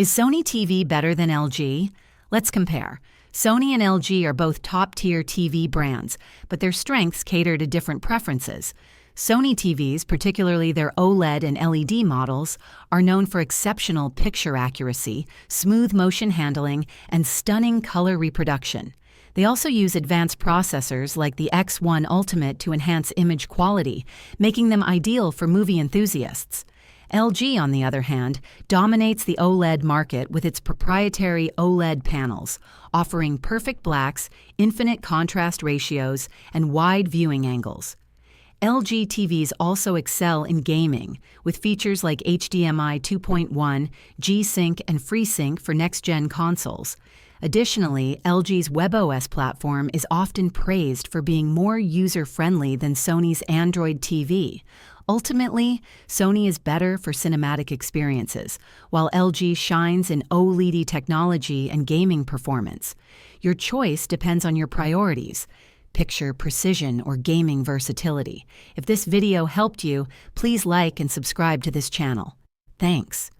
Is Sony TV better than LG? Let's compare. Sony and LG are both top-tier TV brands, but their strengths cater to different preferences. Sony TVs, particularly their OLED and LED models, are known for exceptional picture accuracy, smooth motion handling, and stunning color reproduction. They also use advanced processors like the X1 Ultimate to enhance image quality, making them ideal for movie enthusiasts. LG, on the other hand, dominates the OLED market with its proprietary OLED panels, offering perfect blacks, infinite contrast ratios, and wide viewing angles. LG TVs also excel in gaming, with features like HDMI 2.1, G-Sync, and FreeSync for next-gen consoles. Additionally, LG's WebOS platform is often praised for being more user-friendly than Sony's Android TV. Ultimately, Sony is better for cinematic experiences, while LG shines in OLED technology and gaming performance. Your choice depends on your priorities: picture precision or gaming versatility. If this video helped you, please like and subscribe to this channel. Thanks.